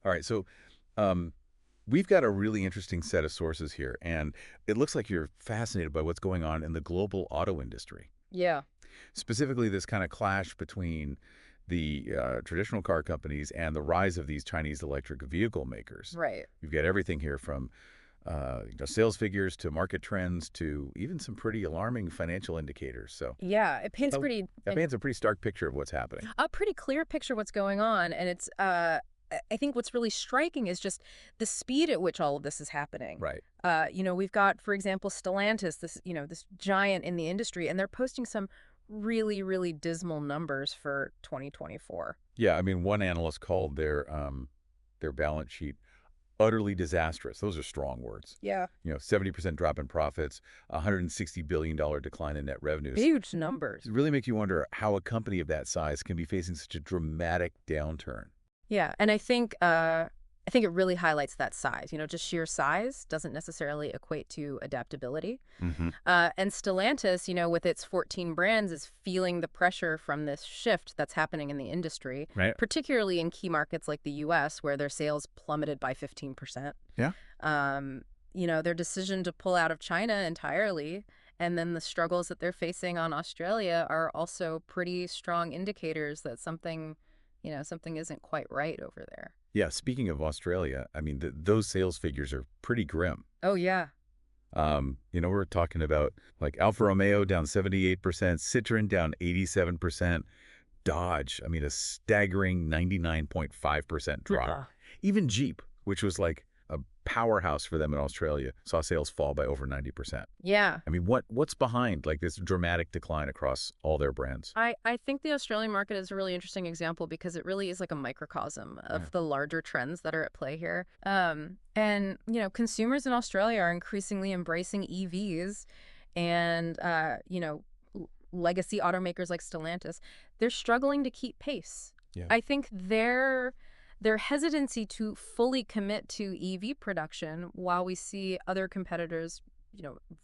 All right, so um, we've got a really interesting set of sources here, and it looks like you're fascinated by what's going on in the global auto industry. Yeah, Specifically, this kind of clash between the traditional car companies and the rise of these Chinese electric vehicle makers. right. You've got everything here from sales figures to market trends to even some pretty alarming financial indicators. So Yeah, it paints oh, that paints a pretty stark picture of what's happening. a pretty clear picture of what's going on, and it's I think what's really striking is just the speed at which all of this is happening. Right. We've got, for example, Stellantis, this giant in the industry, and they're posting some really, really dismal numbers for 2024. Yeah, I mean, one analyst called their balance sheet utterly disastrous. Those are strong words. Yeah. 70% drop in profits, $160 billion decline in net revenues. Huge numbers. It really make you wonder how a company of that size can be facing such a dramatic downturn. Yeah, and I think it really highlights that size. Just sheer size doesn't necessarily equate to adaptability. Hmm. And Stellantis, with its 14 brands, is feeling the pressure from this shift that's happening in the industry, Right. particularly in key markets like the U.S., where their sales plummeted by 15%. Yeah. Their decision to pull out of China entirely, and then the struggles that they're facing on Australia are also pretty strong indicators that something isn't quite right over there. Yeah. Speaking of Australia, I mean, those sales figures are pretty grim. Oh, yeah. We're talking about like Alfa Romeo down 78%, Citroen down 87%, Dodge, I mean, a staggering 99.5% drop. Yeah. Even Jeep, which was like a powerhouse for them in Australia, saw sales fall by over 90%. Yeah. I mean, what's behind like this dramatic decline across all their brands? I think the Australian market is a really interesting example because it really is like a microcosm Yeah. of the larger trends that are at play here. Consumers in Australia are increasingly embracing EVs and, legacy automakers like Stellantis, they're struggling to keep pace. Yeah. I think their hesitancy to fully commit to EV production while we see other competitors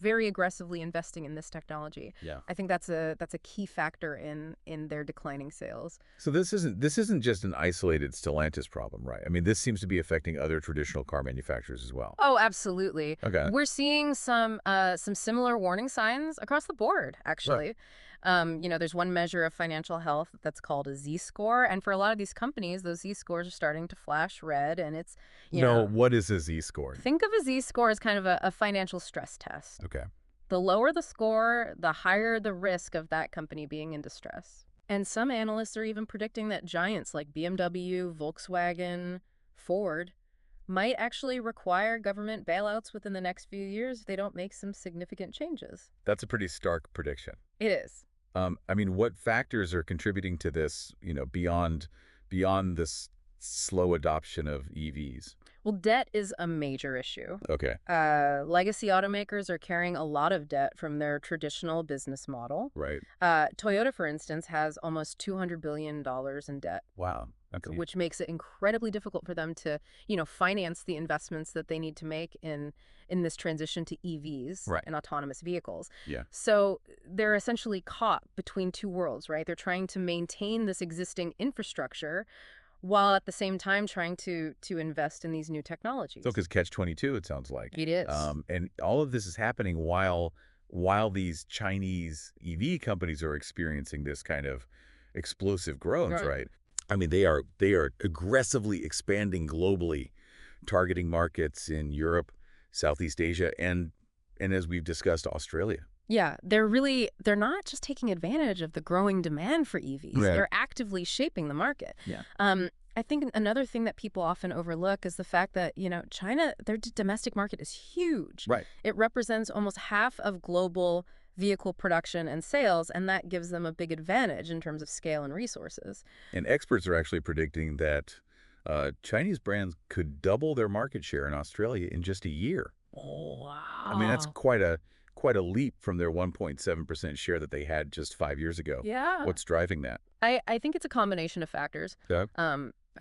very aggressively investing in this technology. Yeah. I think that's a key factor in their declining sales. So this isn't just an isolated Stellantis problem, right? I mean, this seems to be affecting other traditional car manufacturers as well. Oh, absolutely. Okay. We're seeing some similar warning signs across the board, Right. actually. There's one measure of financial health that's called a Z-score, and for a lot of these companies, those Z-scores are starting to flash red, and it's, you No, know, what is a Z-score? think of a Z-score as kind of a financial stress test. Okay. The lower the score, the higher the risk of that company being in distress. And some analysts are even predicting that giants like BMW, Volkswagen, Ford might actually require government bailouts within the next few years if they don't make some significant changes. That's a pretty stark prediction. It is. I mean, what factors are contributing to this, beyond this slow adoption of EVs? Well, debt is a major issue. Okay. Legacy automakers are carrying a lot of debt from their traditional business model. Right. Toyota, for instance, has almost $200 billion in debt, Wow. That's which makes it incredibly difficult for them to, finance the investments that they need to make in this transition to EVs Right. and autonomous vehicles. Yeah. So they're essentially caught between two worlds, right? They're trying to maintain this existing infrastructure while at the same time trying to invest in these new technologies. So, because catch-22, it sounds like. It is. And all of this is happening while these Chinese EV companies are experiencing this kind of explosive growth, Right. right? I mean, they are aggressively expanding globally, targeting markets in Europe, Southeast Asia, and as we've discussed, Australia. Yeah, they're not just taking advantage of the growing demand for EVs. Right. They're actively shaping the market. Yeah. I think another thing that people often overlook is the fact that, China, their domestic market is huge. Right. It represents almost half of global vehicle production and sales, and that gives them a big advantage in terms of scale and resources. And experts are actually predicting that Chinese brands could double their market share in Australia in just a year. Oh, wow. I mean, that's quite a leap from their 1.7% share that they had just 5 years ago. Yeah. What's driving that? I think it's a combination of factors. Yeah.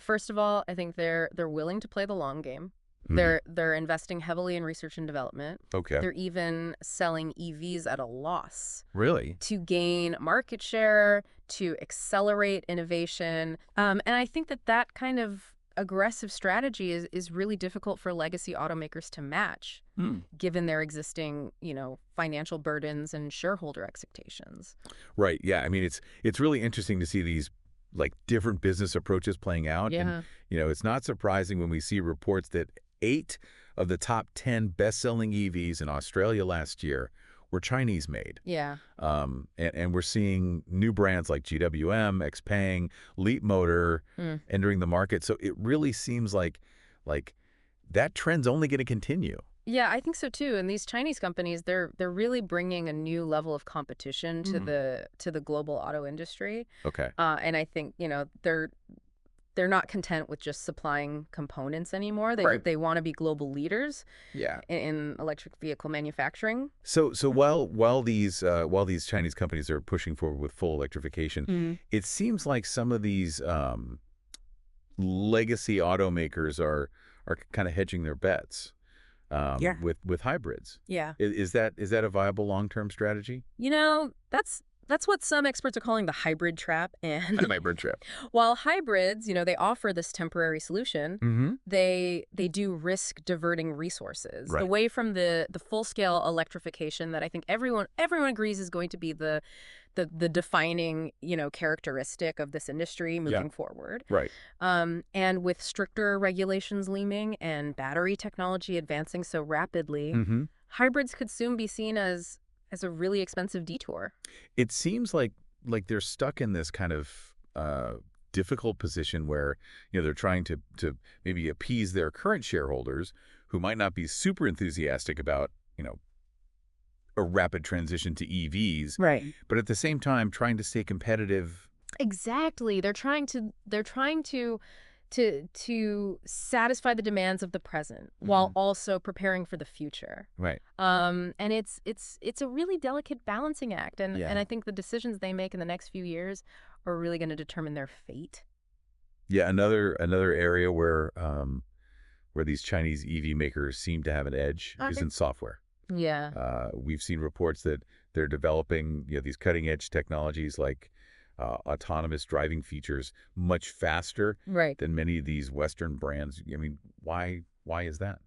First of all, I think they're willing to play the long game. Mhm. They're investing heavily in research and development. Okay. They're even selling EVs at a loss Really? to gain market share, to accelerate innovation. And I think that kind of aggressive strategy is really difficult for legacy automakers to match, Hmm. given their existing, financial burdens and shareholder expectations. Right. Yeah. I mean, it's really interesting to see these like different business approaches playing out. And, Yeah. it's not surprising when we see reports that 8 of the top 10 best-selling EVs in Australia last year were Chinese made. Yeah. And we're seeing new brands like GWM, XPeng, Leap Motor Mm. entering the market. So it really seems like that trend's only going to continue. Yeah, I think so too. And these Chinese companies, they're really bringing a new level of competition to Mhm. the global auto industry. Okay. And I think, they're not content with just supplying components anymore. They Right. they want to be global leaders Yeah. in electric vehicle manufacturing. So while these Chinese companies are pushing forward with full electrification, Mm. it seems like some of these legacy automakers are kind of hedging their bets Yeah. with hybrids. Yeah. Is that a viable long-term strategy? That's what some experts are calling the hybrid trap. And Hybrid trip. while hybrids, they offer this temporary solution, Mm-hmm. they do risk diverting resources Right. away from the full-scale electrification that I think everyone agrees is going to be the defining, characteristic of this industry moving forward. Right. And with stricter regulations looming and battery technology advancing so rapidly, Mm-hmm. hybrids could soon be seen as a really expensive detour. It seems like they're stuck in this kind of difficult position where they're trying to maybe appease their current shareholders who might not be super enthusiastic about a rapid transition to EVs, Right. but at the same time trying to stay competitive. Exactly. They're trying to satisfy the demands of the present while also preparing for the future. Right. And it's a really delicate balancing act, and Yeah. I think the decisions they make in the next few years are really going to determine their fate. Yeah, another area where these Chinese EV makers seem to have an edge is in software. Yeah. We've seen reports that they're developing these cutting edge technologies like autonomous driving features much faster Right. than many of these Western brands. I mean, why is that?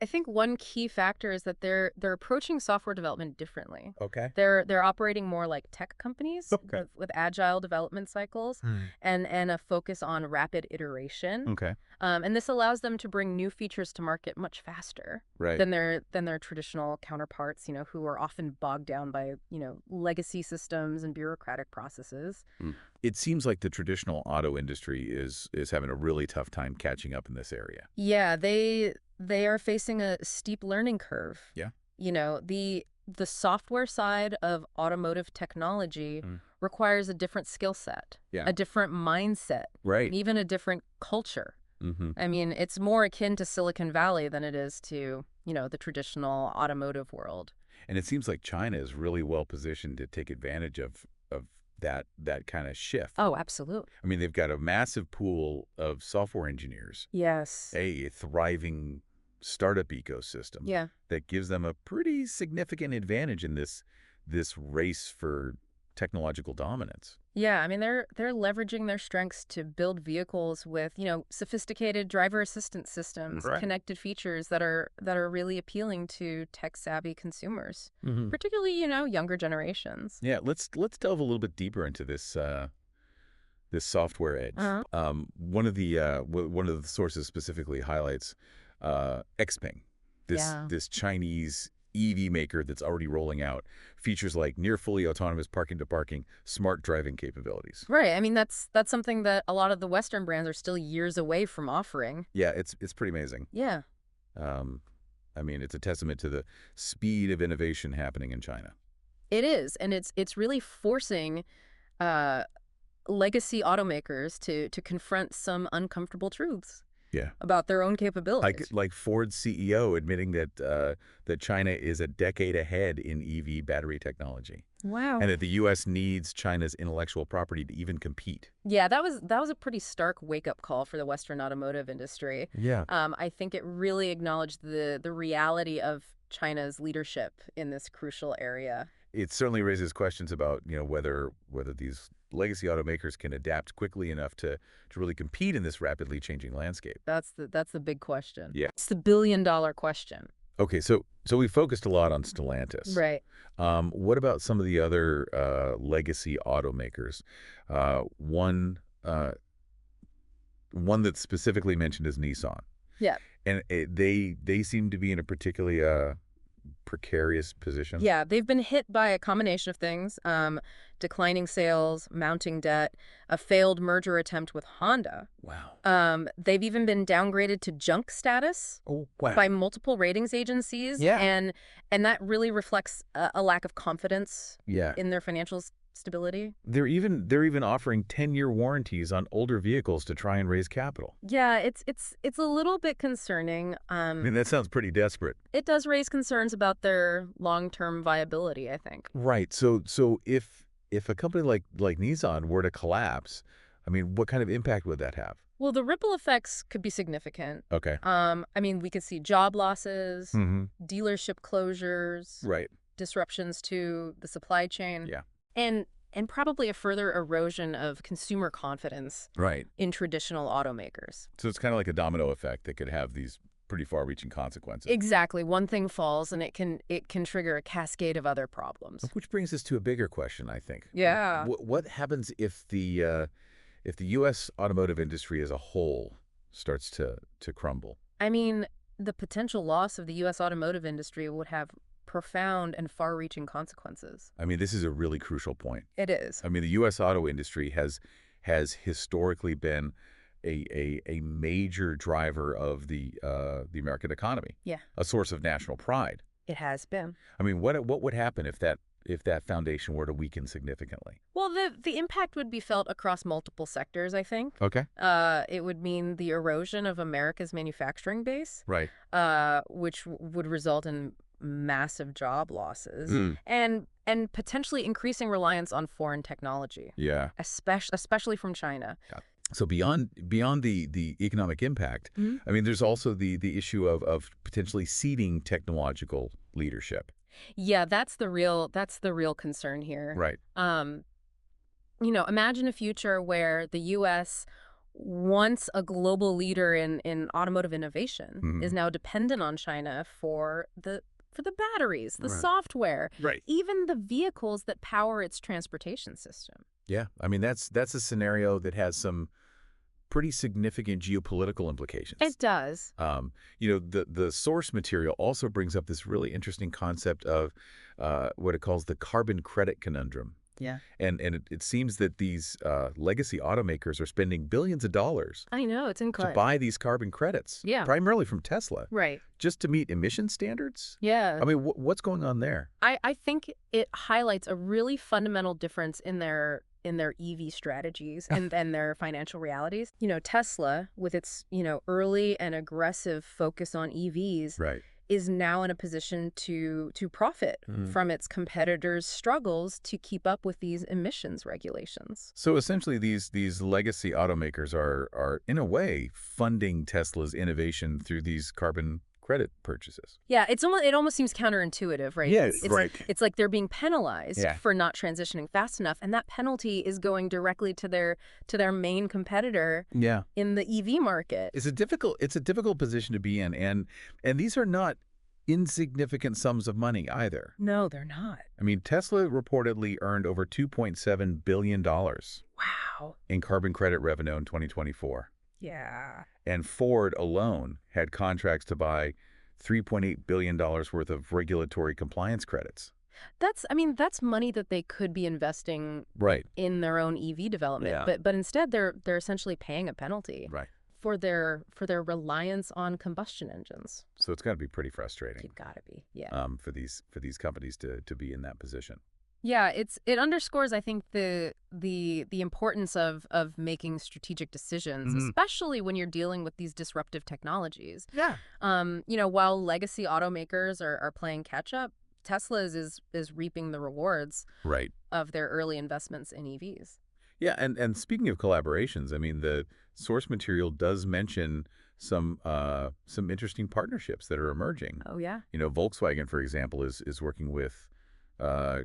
I think one key factor is that they're approaching software development differently. Okay. They're operating more like tech companies Okay. with agile development cycles and a focus on rapid iteration. Okay. And this allows them to bring new features to market much faster Right. than their traditional counterparts, who are often bogged down by, legacy systems and bureaucratic processes. It seems like the traditional auto industry is having a really tough time catching up in this area. Yeah, they are facing a steep learning curve. Yeah. The software side of automotive technology requires a different skill set, Yeah. a different mindset, Right. and even a different culture. Mm-hmm. I mean, it's more akin to Silicon Valley than it is to, the traditional automotive world. And it seems like China is really well positioned to take advantage of that kind of shift. Oh, absolutely. I mean, they've got a massive pool of software engineers, Yes. a thriving startup ecosystem Yeah. that gives them a pretty significant advantage in this race for technological dominance. Yeah, I mean they're leveraging their strengths to build vehicles with, sophisticated driver assistance systems, Right. connected features that are really appealing to tech-savvy consumers, Mm-hmm. particularly, younger generations. Yeah, let's delve a little bit deeper into this software edge. Uh-huh. One of the sources specifically highlights XPeng, Yeah. this Chinese EV maker that's already rolling out features like near fully autonomous parking to parking, smart driving capabilities. Right. I mean that's something that a lot of the Western brands are still years away from offering. Yeah, it's pretty amazing. Yeah. I mean, it's a testament to the speed of innovation happening in China. It is, and it's really forcing uh legacy automakers to confront some uncomfortable truths Yeah. about their own capabilities. Like Ford's CEO admitting that China is a decade ahead in EV battery technology, Wow. and that the U.S. needs China's intellectual property to even compete. Yeah, that was a pretty stark wake-up call for the Western automotive industry. Yeah. I think it really acknowledged the reality of China's leadership in this crucial area. It certainly raises questions about whether these legacy automakers can adapt quickly enough to really compete in this rapidly changing landscape? That's the big question. Yeah. It's the billion-dollar question. Okay, so we focused a lot on Stellantis. Right. What about some of the other legacy automakers? One one that's specifically mentioned is Nissan, Yeah. and they seem to be in a particularly precarious position. Yeah, they've been hit by a combination of things, declining sales, mounting debt, a failed merger attempt with Honda. Wow. They've even been downgraded to junk status Oh, wow. by multiple ratings agencies, Yeah. and that really reflects a lack of confidence Yeah. in their financial stability. They're even offering 10-year warranties on older vehicles to try and raise capital. Yeah, it's a little bit concerning. I mean, that sounds pretty desperate. It does raise concerns about their long-term viability, I think. Right. So if a company like Nissan were to collapse, I mean, what kind of impact would that have? Well, the ripple effects could be significant. Okay. I mean, we could see job losses, Mm-hmm. dealership closures, Right. disruptions to the supply chain, Yeah. and probably a further erosion of consumer confidence Right. in traditional automakers. So it's kind of like a domino effect that could have these pretty far-reaching consequences. Exactly. One thing falls and it can trigger a cascade of other problems. Which brings us to a bigger question, I think. Yeah. What happens if the U.S. automotive industry as a whole starts to crumble? I mean, the potential loss of the U.S. automotive industry would have profound and far-reaching consequences. I mean, this is a really crucial point. It is. I mean, the U.S. auto industry has historically been a major driver of the American economy. Yeah. A source of national pride. It has been. I mean, what would happen if that foundation were to weaken significantly? Well, the impact would be felt across multiple sectors, I think. Okay. It would mean the erosion of America's manufacturing base, Right. which would result in massive job losses Mm. and potentially increasing reliance on foreign technology, Yeah. especially from China. So beyond the economic impact, Mhm. I mean, there's also the issue of potentially ceding technological leadership. Yeah, that's the real concern here. Right. Imagine a future where the U.S., once a global leader in automotive innovation, Mhm. is now dependent on China for the batteries, the Right. software, Right. even the vehicles that power its transportation system. Yeah. I mean, that's a scenario that has some pretty significant geopolitical implications. It does. The source material also brings up this really interesting concept of what it calls the carbon credit conundrum. Yeah. And it seems that these legacy automakers are spending billions of dollars I know, it's to incredible. buy these carbon credits, Yeah. primarily from Tesla, Right. just to meet emission standards. Yeah. I mean, what's going on there? I think it highlights a really fundamental difference in their EV strategies and their financial realities. Tesla, with its, early and aggressive focus on EVs, Right. is now in a position to profit from its competitors' struggles to keep up with these emissions regulations. So essentially, these legacy automakers are in a way funding Tesla's innovation through these carbon credit purchases. Yeah, it almost seems counterintuitive, right? Yeah, It's right. It's like they're being penalized Yeah. for not transitioning fast enough, and that penalty is going directly to their main competitor Yeah. in the EV market. It's a difficult position to be in, and these are not insignificant sums of money either. No, they're not. I mean, Tesla reportedly earned over $2.7 billion Wow. in carbon credit revenue in 2024. Yeah. And Ford alone had contracts to buy $3.8 billion worth of regulatory compliance credits. That's money that they could be investing Right. in their own EV development, Yeah. but instead they're essentially paying a penalty Right. for their reliance on combustion engines. So it's got to be pretty frustrating It's gotta be. Yeah. for these companies to be in that position. Yeah, it underscores, I think, the importance of making strategic decisions, Mhm. especially when you're dealing with these disruptive technologies. Yeah. While legacy automakers are playing catch up, Tesla's is reaping the rewards Right. of their early investments in EVs. Yeah, and speaking of collaborations, I mean, the source material does mention some interesting partnerships that are emerging. Oh yeah. Volkswagen, for example, is working with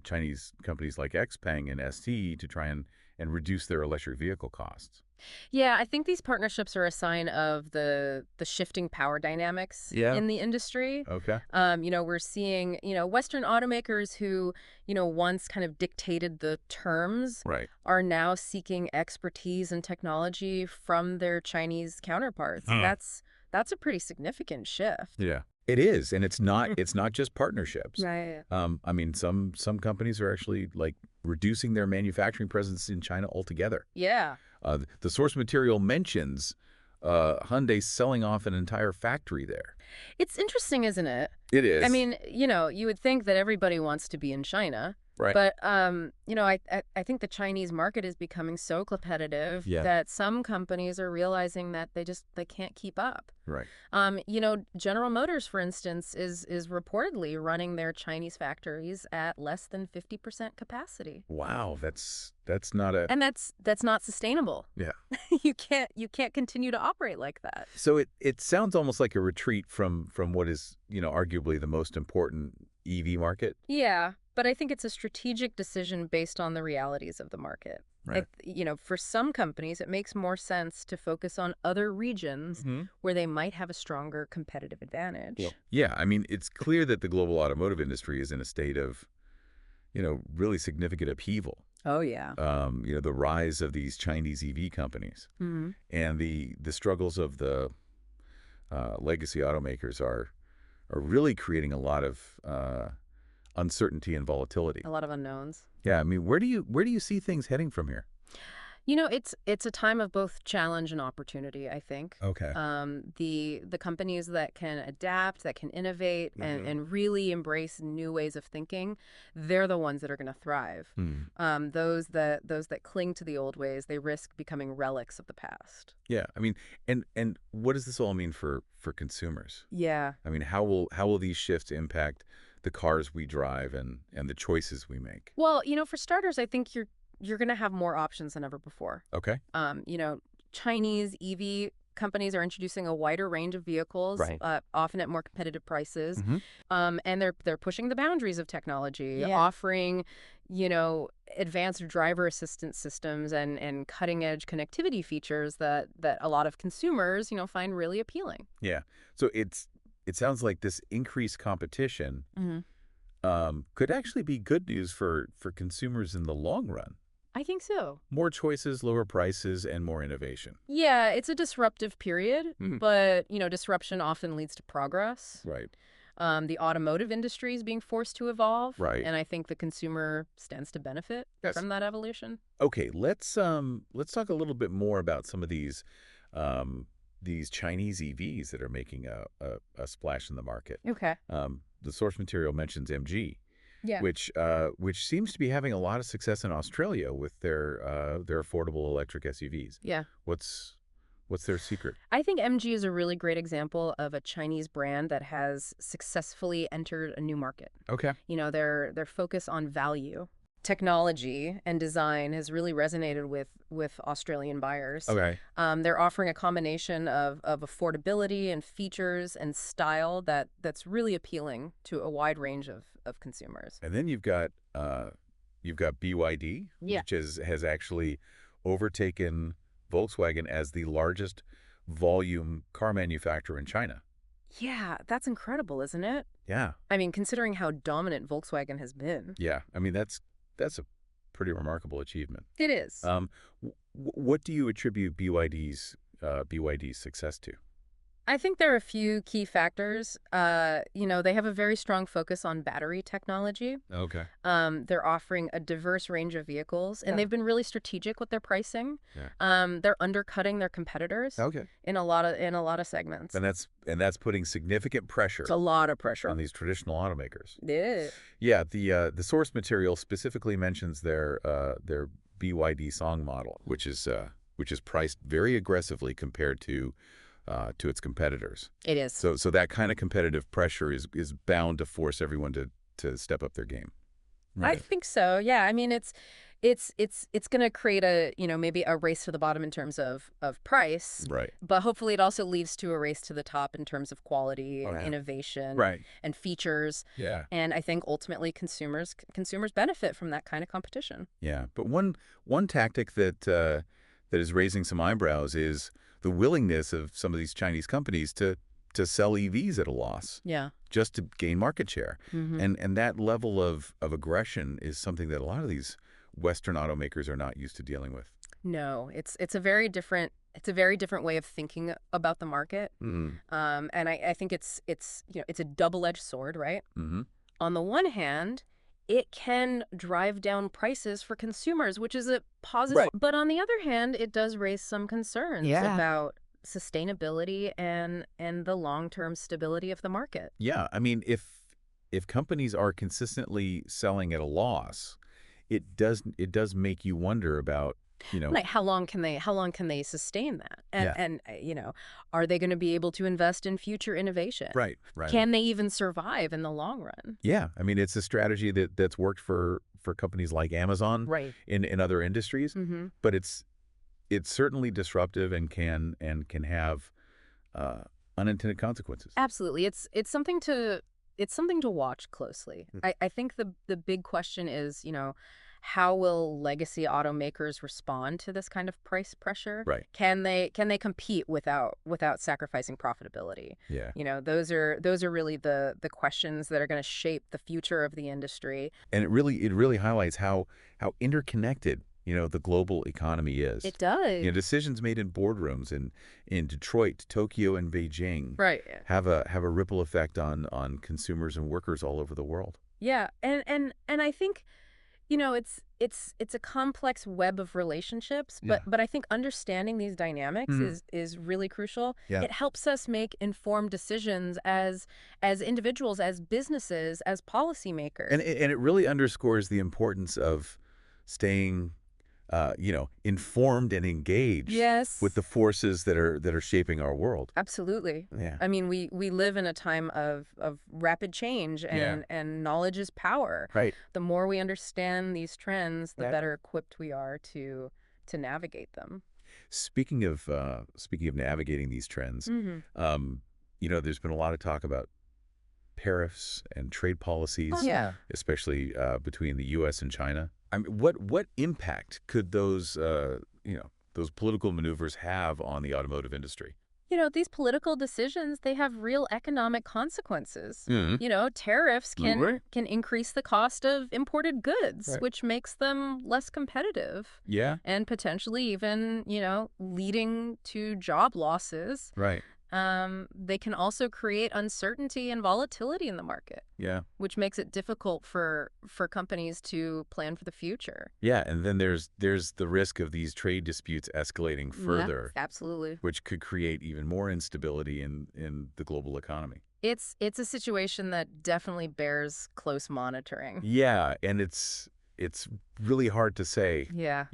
Chinese companies like XPeng and ST to try and and reduce their electric vehicle costs. Yeah, I think these partnerships are a sign of the shifting power dynamics Yeah. in the industry. Okay. We're seeing, Western automakers who, once kind of dictated the terms Right. are now seeking expertise and technology from their Chinese counterparts. Huh. That's a pretty significant shift. Yeah. It is, and it's not just partnerships. Right. I mean, some companies are actually like reducing their manufacturing presence in China altogether. Yeah. The source material mentions Hyundai selling off an entire factory there. It's interesting, isn't it? It is. I mean, you would think that everybody wants to be in China. Right. But, I think the Chinese market is becoming so competitive Yeah. that some companies are realizing that they can't keep up. Right. General Motors, for instance, is reportedly running their Chinese factories at less than 50% capacity. Wow, that's not a And that's not sustainable. yeah. You can't continue to operate like that. So it sounds almost like a retreat from what is, arguably the most important EV market. Yeah, but I think it's a strategic decision based on the realities of the market. Right. For some companies, it makes more sense to focus on other regions where they might have a stronger competitive advantage. Yeah, I mean, it's clear that the global automotive industry is in a state of, really significant upheaval. Oh, yeah. The rise of these Chinese EV companies and the struggles of the legacy automakers are really creating a lot of uncertainty and volatility. A lot of unknowns. Yeah, I mean, where do you see things heading from here? It's a time of both challenge and opportunity, I think. Okay. The companies that can adapt, that can innovate, and really embrace new ways of thinking, they're the ones that are going to thrive. Those that cling to the old ways, they risk becoming relics of the past. Yeah, I mean, and what does this all mean for consumers? Yeah. I mean, how will these shifts impact the cars we drive and the choices we make? Well, for starters, I think you're going to have more options than ever before. Okay. Chinese EV companies are introducing a wider range of vehicles, Right. Often at more competitive prices. And they're pushing the boundaries of technology, offering, advanced driver assistance systems and cutting-edge connectivity features that a lot of consumers, find really appealing. Yeah. So it sounds like this increased competition could actually be good news for consumers in the long run. I think so. More choices, lower prices, and more innovation. Yeah, it's a disruptive period, but, disruption often leads to progress. Right. The automotive industry is being forced to evolve. Right. And I think the consumer stands to benefit from that evolution. Okay, let's talk a little bit more about some of these Chinese EVs that are making a splash in the market. Okay. The source material mentions MG. Yeah. Which seems to be having a lot of success in Australia with their affordable electric SUVs. Yeah. What's their secret? I think MG is a really great example of a Chinese brand that has successfully entered a new market. Okay. Their focus on value, technology, and design has really resonated with Australian buyers. Okay. They're offering a combination of affordability and features and style that's really appealing to a wide range of consumers. And then you've got BYD, Yeah. which has actually overtaken Volkswagen as the largest volume car manufacturer in China. Yeah, that's incredible, isn't it? Yeah. I mean, considering how dominant Volkswagen has been. Yeah. I mean, that's a pretty remarkable achievement. It is. What do you attribute BYD's success to? I think there are a few key factors. They have a very strong focus on battery technology. Okay. They're offering a diverse range of vehicles, and they've been really strategic with their pricing. Yeah. They're undercutting their competitors. Okay. In a lot of segments. And that's putting significant pressure. It's a lot of pressure on these traditional automakers. Yeah. Yeah. The source material specifically mentions their BYD Song model, which is priced very aggressively compared to its competitors. It is. So that kind of competitive pressure is bound to force everyone to step up their game. Right. I think so. Yeah. I mean, It's going to create a, maybe a race to the bottom in terms of price, Right. but hopefully it also leads to a race to the top in terms of quality Oh, and yeah. innovation Right. and features. Yeah. And I think ultimately consumers benefit from that kind of competition. Yeah. But one tactic that is raising some eyebrows is the willingness of some of these Chinese companies to sell EVs at a loss Yeah. just to gain market share. Hmm. And that level of aggression is something that a lot of these Western automakers are not used to dealing with. No, it's a very different way of thinking about the market. Mm-hmm. And I think it's a double-edged sword, right? Mm-hmm. On the one hand, it can drive down prices for consumers, which is a positive. Right. But on the other hand, it does raise some concerns Yeah. about sustainability and the long-term stability of the market. Yeah. I mean, if companies are consistently selling at a loss, it does make you wonder about, Like how long can they sustain that? And yeah. are they going to be able to invest in future innovation? Right. Right. Can they even survive in the long run? Yeah. I mean, it's a strategy that's worked for companies like Amazon Right. in other industries, Mm-hmm. but it's certainly disruptive and can have uh, unintended consequences. Absolutely. It's something to watch closely. I think the big question is, how will legacy automakers respond to this kind of price pressure? Right. Can they compete without sacrificing profitability? Yeah. Those are really the questions that are going to shape the future of the industry. And it really highlights how interconnected, the global economy is. It does. Decisions made in boardrooms in Detroit, Tokyo, and Beijing Right. have a ripple effect on consumers and workers all over the world. Yeah. And I think, it's a complex web of relationships, Yeah. but I think understanding these dynamics Mhm. is really crucial. Yeah. It helps us make informed decisions as individuals, as businesses, as policymakers. And it really underscores the importance of staying, informed and engaged Yes. with the forces that are shaping our world. Absolutely. Yeah. I mean, we live in a time of rapid change, Yeah. and knowledge is power. Right. The more we understand these trends, the Yeah. better equipped we are to navigate them. Speaking of navigating these trends, Hmm. there's been a lot of talk about tariffs and trade policies, Oh, yeah. especially between the U.S. and China. I mean, what impact could those political maneuvers have on the automotive industry? These political decisions, they have real economic consequences. Mhm. Tariffs can Right. can increase the cost of imported goods, Right. which makes them less competitive Yeah. and potentially even, leading to job losses. Right. They can also create uncertainty and volatility in the market, Yeah. which makes it difficult for companies to plan for the future. Yeah. And then there's the risk of these trade disputes escalating further, Yeah, absolutely. which could create even more instability in the global economy. It's a situation that definitely bears close monitoring. Yeah, and it's really hard to say, Yeah.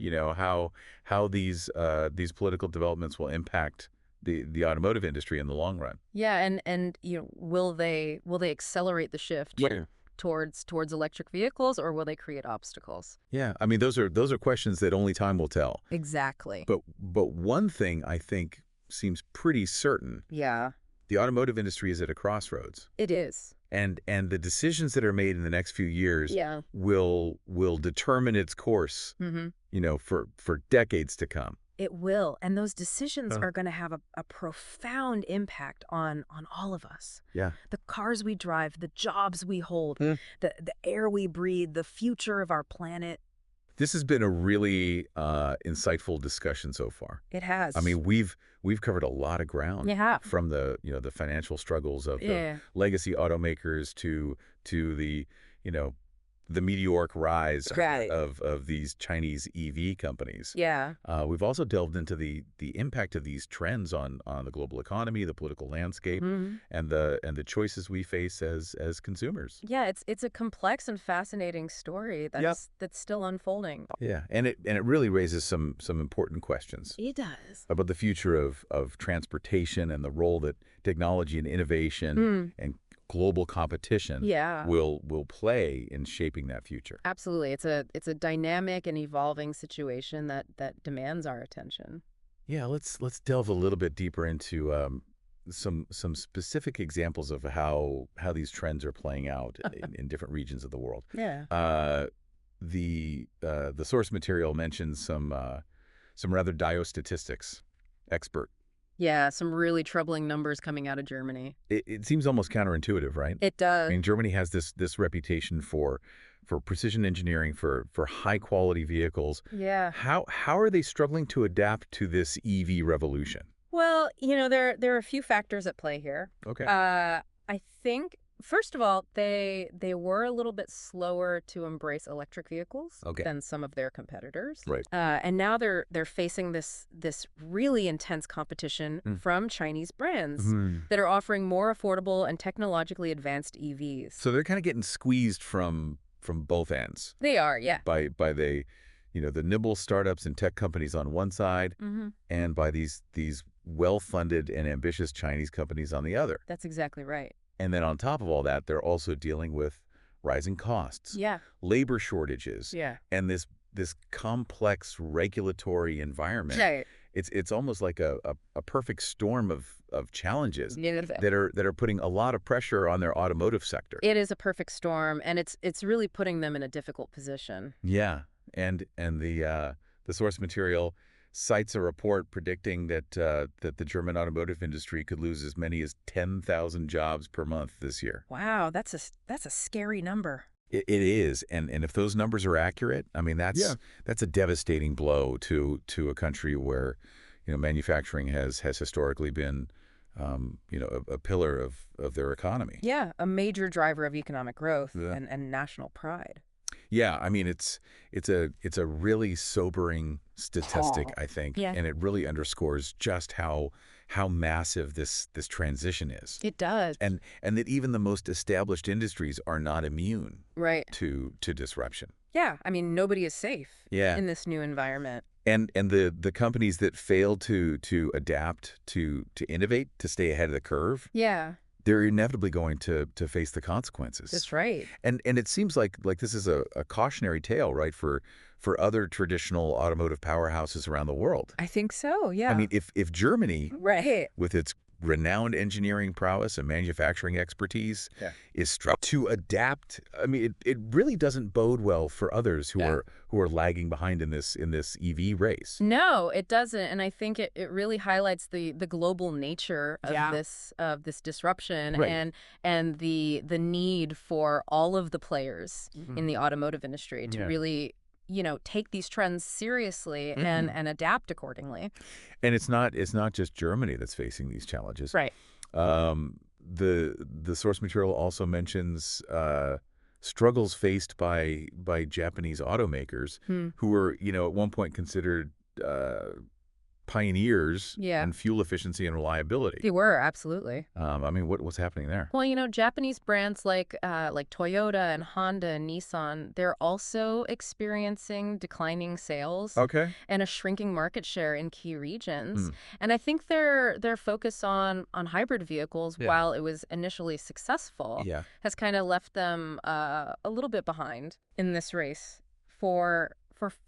how these political developments will impact the automotive industry in the long run. Yeah, and will they accelerate the shift Yeah. towards electric vehicles, or will they create obstacles? Yeah, I mean those are questions that only time will tell. Exactly. But one thing I think seems pretty certain: Yeah, the automotive industry is at a crossroads, it is. and the decisions that are made in the next few years Yeah. will determine its course, Mm-hmm. for decades to come. It will, and those decisions Huh. are going to have a profound impact on all of us. Yeah. The cars we drive, the jobs we hold, Hmm. the air we breathe, the future of our planet. This has been a really insightful discussion so far. It has. I mean, we've covered a lot of ground, Yeah. from the financial struggles of the Yeah. legacy automakers to the meteoric rise Right. of these Chinese EV companies. Yeah. We've also delved into the impact of these trends on the global economy, the political landscape, Mhm. and the choices we face as consumers. Yeah, it's a complex and fascinating story that's still unfolding. Yeah, and it really raises some important questions It does. about the future of transportation and the role that technology and innovation Mm, and global competition yeah, will play in shaping that future. absolutely. It's a dynamic and evolving situation that demands our attention. Yeah, let's delve a little bit deeper into some specific examples of how these trends are playing out in different regions of the world. Yeah. Uh, the source material mentions some rather dire statistics. Expert. Yeah, some really troubling numbers coming out of Germany. It seems almost counterintuitive, right? It I does. mean, Germany has this reputation for precision engineering, for high quality vehicles. Yeah. How are they struggling to adapt to this EV revolution? Well, there are a few factors at play here. Okay. I think first of all, they were a little bit slower to embrace electric vehicles Okay. than some of their competitors. Right. And now they're facing this really intense competition Mm. from Chinese brands Hmm. that are offering more affordable and technologically advanced EVs. So they're kind of getting squeezed from both ends They are, yeah. by the nimble startups and tech companies on one side, Hmm. and by these well-funded and ambitious Chinese companies on the other. That's exactly right. And then on top of all that, they're also dealing with rising costs, Yeah. labor shortages, Yeah. and this complex regulatory environment. Right. It's almost like a perfect storm of challenges Yeah. that are putting a lot of pressure on their automotive sector. It is a perfect storm, and it's really putting them in a difficult position. Yeah, and the source material cites a report predicting that the German automotive industry could lose as many as 10,000 jobs per month this year. Wow, that's a scary number. It is, and if those numbers are accurate, I mean that's a devastating blow to a country where manufacturing has historically been a pillar of their economy. Yeah, a major driver of economic growth Yeah. and national pride. Yeah, I mean it's a really sobering statistic, I think, Yeah. and it really underscores just how massive this transition is. It does. And that even the most established industries are not immune Right. to disruption. Yeah, I mean, nobody is safe Yeah. in this new environment. And the companies that fail to adapt, to innovate, to stay ahead of the curve, Yeah, they're inevitably going to face the consequences. that's right. And it seems like this is a cautionary tale, right, for other traditional automotive powerhouses around the world. I think so, yeah. I mean, if Germany, Right. with its renowned engineering prowess and manufacturing expertise, is struck to adapt, I mean, it really doesn't bode well for others who Yeah. are lagging behind in this EV race. No, it doesn't, and I think it really highlights the global nature of Yeah. this disruption Right. and the need for all of the players Mhm. in the automotive industry to Yeah. really, take these trends seriously and adapt accordingly. And it's not just Germany that's facing these challenges. Right. The source material also mentions struggles faced by Japanese automakers Hmm. who were, at one point considered pioneers Yeah. in fuel efficiency and reliability. They were, absolutely. I mean, what's happening there? Well, Japanese brands like Toyota and Honda and Nissan, they're also experiencing declining sales Okay. and a shrinking market share in key regions. Hmm. And I think their focus on hybrid vehicles, Yeah. while it was initially successful, Yeah. has kind of left them a little bit behind in this race for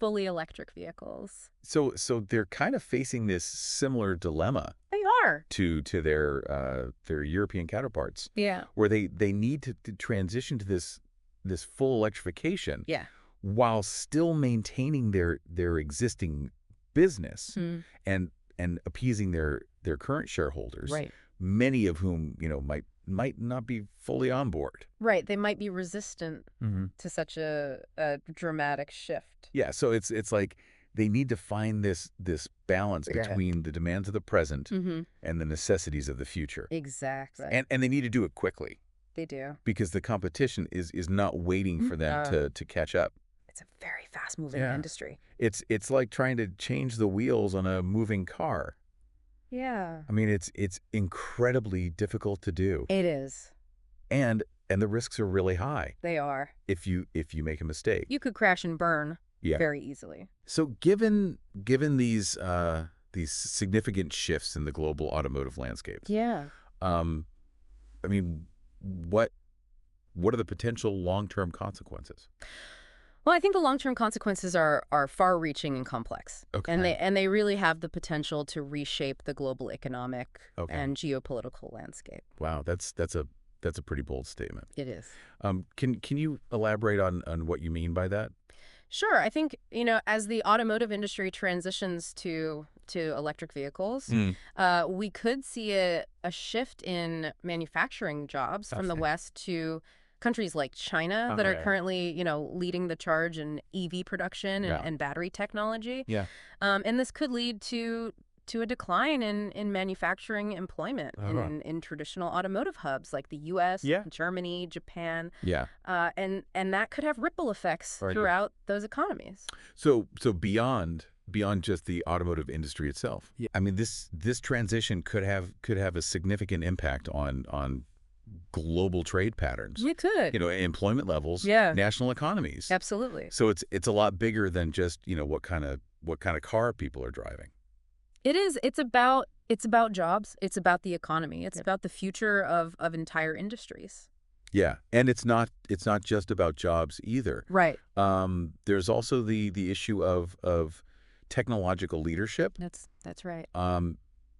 fully electric vehicles. So they're kind of facing this similar dilemma They are. to their European counterparts, Yeah. where they need to transition to this full electrification Yeah. while still maintaining their existing business Hmm. and appeasing their current shareholders, Right. many of whom might not be fully on board. Right. They might be resistant Mm-hmm. to such a dramatic shift. Yeah, so it's like they need to find this balance Yeah. between the demands of the present Mm-hmm. and the necessities of the future. Exactly. And they need to do it quickly They do. because the competition is not waiting for them to catch up. It's a very fast-moving Yeah. industry. It's like trying to change the wheels on a moving car. Yeah. I mean, it's incredibly difficult to do, It is. and the risks are really high They are. if you make a mistake. You could crash and burn Yeah. very easily. So given these significant shifts in the global automotive landscape, Yeah. Um, I mean, what what are the potential long-term consequences? Well, I think the long-term consequences are far-reaching and complex, and Okay. they really have the potential to reshape the global economic Okay. and geopolitical landscape. Wow, that's a pretty bold statement. It is. Can you elaborate on what you mean by that? Sure. I think, as the automotive industry transitions to electric vehicles, Mm, we could see a shift in manufacturing jobs from the fascinating. West to countries like China that are Okay. currently, leading the charge in EV production Yeah. and battery technology. Yeah. And this could lead to a decline in manufacturing employment Uh-huh. in traditional automotive hubs like the U.S., Yeah. Germany, Japan, Yeah. and that could have ripple effects Right. throughout those economies. So beyond just the automotive industry itself. Yeah. I mean, this transition could have a significant impact on global trade patterns. You could. Employment levels, Yeah, national economies. absolutely. So it's a lot bigger than just, what kind of car people are driving. It is. It's about jobs. It's about the economy. It's about the future of entire industries. Yeah, and it's not just about jobs either. Right. There's also the issue of technological leadership. That's right.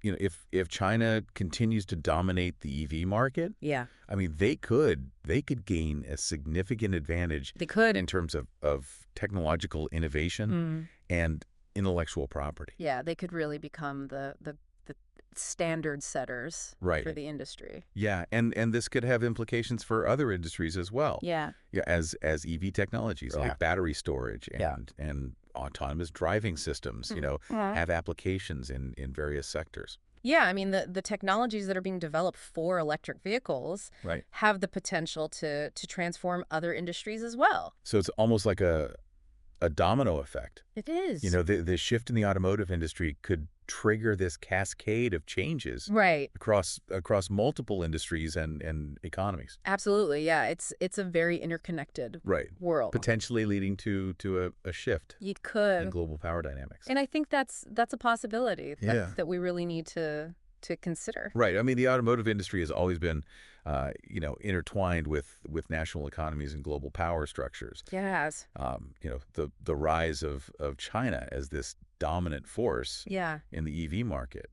If China continues to dominate the EV market, Yeah, I mean, they could gain a significant advantage they could. in terms of technological innovation Mm. and intellectual property. Yeah, they could really become the standard setters Right. for the industry. Yeah, and this could have implications for other industries as well. Yeah. Yeah, as EV technologies Yeah. like battery storage Yeah. and autonomous driving systems, Yeah. have applications in various sectors. Yeah, I mean the technologies that are being developed for electric vehicles Right. have the potential to transform other industries as well. So it's almost like a domino effect. It is. The shift in the automotive industry could trigger this cascade of changes Right. across multiple industries and economies. Absolutely. Yeah, it's a very interconnected Right. world. Potentially leading to a shift You in could. global power dynamics. And I think that's a possibility Yeah. that we really need to consider. Right. I mean, the automotive industry has always been, intertwined with national economies and global power structures. Yes. The rise of China as this dominant force Yeah. in the EV market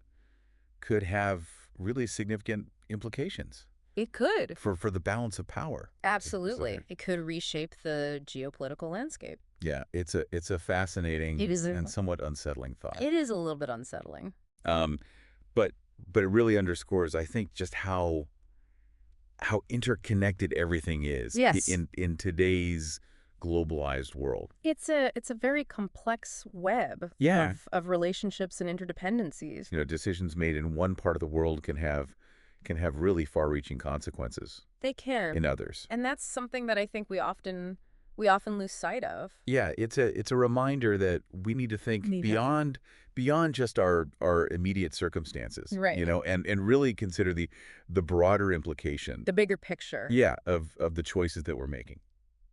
could have really significant implications It could. for the balance of power. Absolutely. So, It could reshape the geopolitical landscape. yeah, it's a fascinating It is and somewhat unsettling thought. It is a little bit unsettling. Um, but it really underscores, I think, just how interconnected everything is Yes. in today's globalized world. It's a very complex web Yeah. of relationships and interdependencies. Decisions made in one part of the world can have really far-reaching consequences They can. in others. And that's something that I think we often lose sight of. Yeah, it's a reminder that we need to think Need to- beyond just our immediate circumstances. Right. And really consider the broader implication. The bigger picture. Yeah, of the choices that we're making.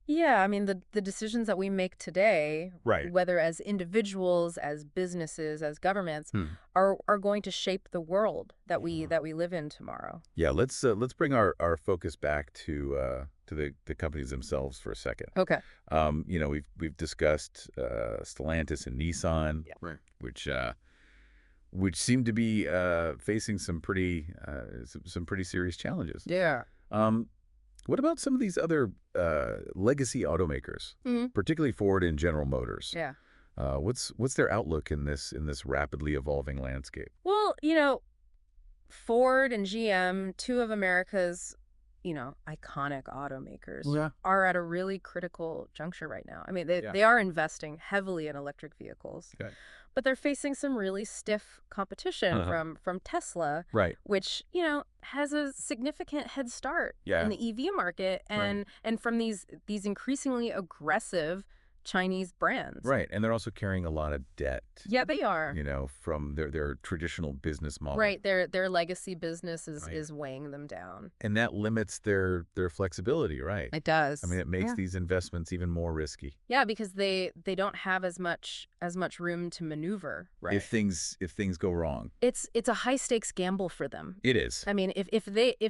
Yeah, I mean the decisions that we make today, Right. whether as individuals, as businesses, as governments, Hmm. are going to shape the world that we live in tomorrow. Yeah, let's bring our focus back to the companies themselves for a second. Okay. We've discussed Stellantis and Nissan, Yeah. right, which seem to be facing some pretty serious challenges. Yeah. What about some of these other legacy automakers, Mhm. particularly Ford and General Motors? Yeah. What's their outlook in this rapidly evolving landscape? Well, Ford and GM, two of America's, iconic automakers, Yeah. are at a really critical juncture right now. I mean, Yeah. they are investing heavily in electric vehicles, Okay. but they're facing some really stiff competition Uh-huh. from Tesla, Right. which, has a significant head start Yeah. in the EV market and from these increasingly aggressive Chinese brands. Right. And they're also carrying a lot of debt, Yeah, they are. from their traditional business model. Right. Their legacy business Right. is weighing them down. And that limits their flexibility, right? It does. I mean, it makes these investments even more risky. Yeah, because they don't have as much room to maneuver. Right. If things go wrong. It's a high stakes gamble for them. It is. I mean, if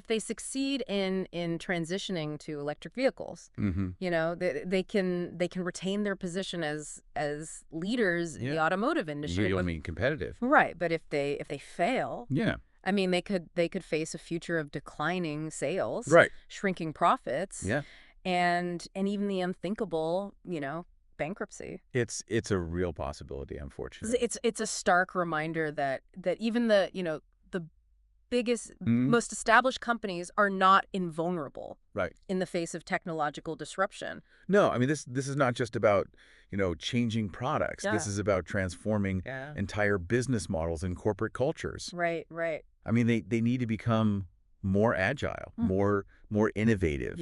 they succeed in transitioning to electric vehicles, they can retain their position as leaders in the automotive industry. You mean competitive. Right, but if they fail, Yeah. I mean, they could face a future of declining sales, Right. shrinking profits, Yeah. and even the unthinkable, bankruptcy. It's a real possibility, unfortunately. It's a stark reminder that even the biggest, most established companies are not invulnerable Right. in the face of technological disruption. No, I mean, this is not just about, changing products. Yeah. This is about transforming entire business models and corporate cultures. Right, right. I mean, they need to become more agile, more innovative,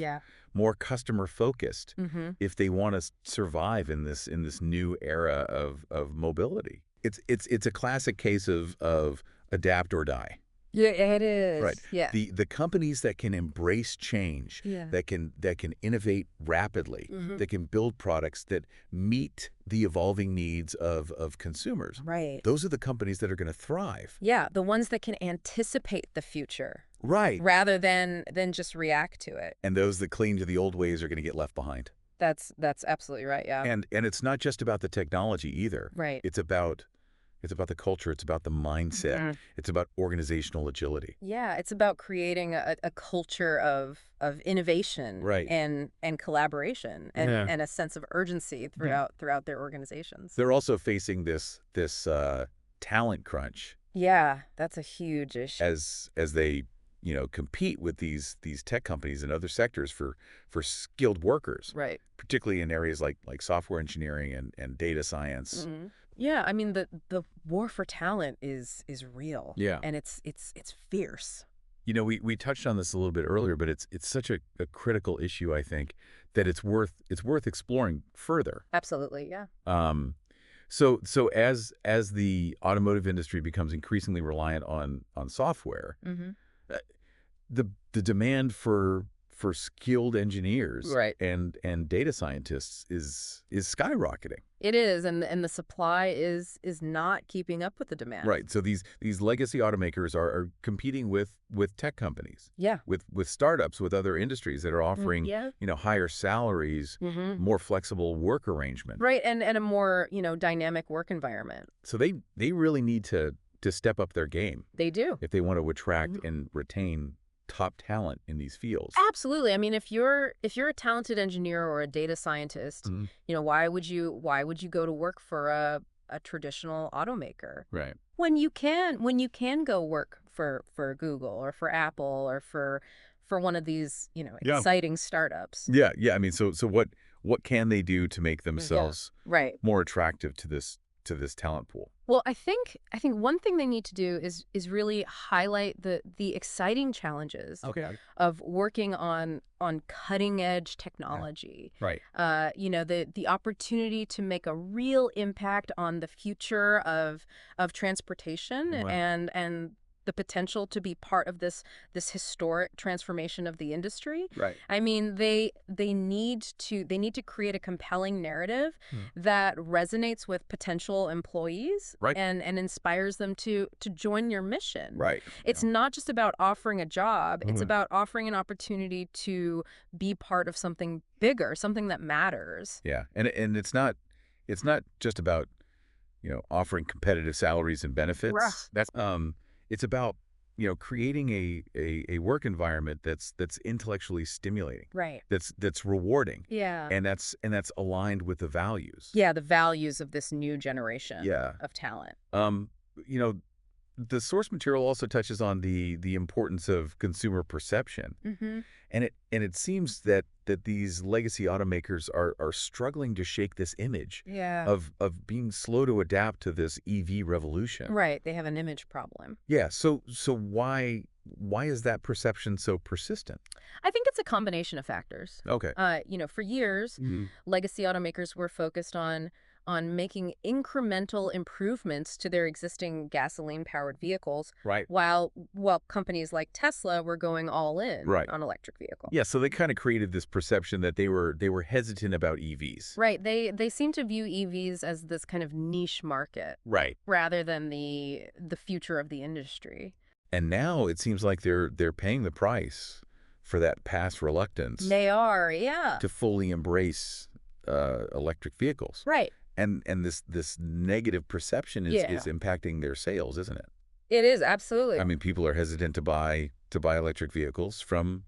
more customer focused if they want to survive in this new era of mobility. It's a classic case of adapt or die. Yeah, it is. Right. Yeah. The companies that can embrace change, that can innovate rapidly, that can build products that meet the evolving needs of consumers. Right. Those are the companies that are going to thrive. Yeah, the ones that can anticipate the future. Right. Rather than just react to it. And those that cling to the old ways are going to get left behind. That's absolutely right, yeah. And it's not just about the technology either. Right. It's about the culture. It's about the mindset. It's about organizational agility. Yeah, it's about creating a culture of innovation and collaboration and a sense of urgency throughout their organizations. They're also facing this talent crunch. Yeah, that's a huge issue. As they compete with these tech companies and other sectors for skilled workers. Right. Particularly in areas like software engineering and data science. Yeah, I mean the war for talent is real. Yeah. And it's fierce. We touched on this a little bit earlier, but it's such a critical issue, I think, that it's worth exploring further. Absolutely, yeah. So as the automotive industry becomes increasingly reliant on software, the demand for skilled engineers and data scientists is skyrocketing. It is, and the supply is not keeping up with the demand. Right. So these legacy automakers are competing with tech companies. Yeah. With startups, with other industries that are offering higher salaries, more flexible work arrangement. Right, and a more dynamic work environment. So they really need to step up their game. They do. If they want to attract and retain top talent in these fields. Absolutely. I mean, if you're a talented engineer or a data scientist, why would you go to work for a traditional automaker? Right. When you can go work for Google or for Apple or for one of these, exciting startups. Yeah, yeah. I mean, so what can they do to make themselves more attractive to this talent pool? Well, I think one thing they need to do is really highlight the exciting challenges of working on cutting edge technology. Right. The opportunity to make a real impact on the future of transportation and the potential to be part of this historic transformation of the industry. Right. I mean, they need to create a compelling narrative that resonates with potential employees and inspires them to join your mission. Right. It's not just about offering a job, it's about offering an opportunity to be part of something bigger, something that matters. Yeah. And it's not just about, offering competitive salaries and benefits. That's it's about, creating a work environment that's intellectually stimulating. Right. That's rewarding. Yeah. And that's aligned with the values. Yeah, the values of this new generation of talent. The source material also touches on the importance of consumer perception. And it seems that these legacy automakers are struggling to shake this image of being slow to adapt to this EV revolution. Right. They have an image problem. Yeah. So why why is that perception so persistent? I think it's a combination of factors. Okay. For years, legacy automakers were focused on making incremental improvements to their existing gasoline-powered vehicles, Right. while companies like Tesla were going all in Right. on electric vehicles. Yeah, so they kind of created this perception that they were hesitant about EVs. Right. They seem to view EVs as this kind of niche market Right. rather than the future of the industry. And now it seems like they're paying the price for that past reluctance They are, yeah. to fully embrace electric vehicles. Right. And this negative perception is Yeah. is impacting their sales, isn't it? It is, absolutely. I mean, people are hesitant to buy electric vehicles from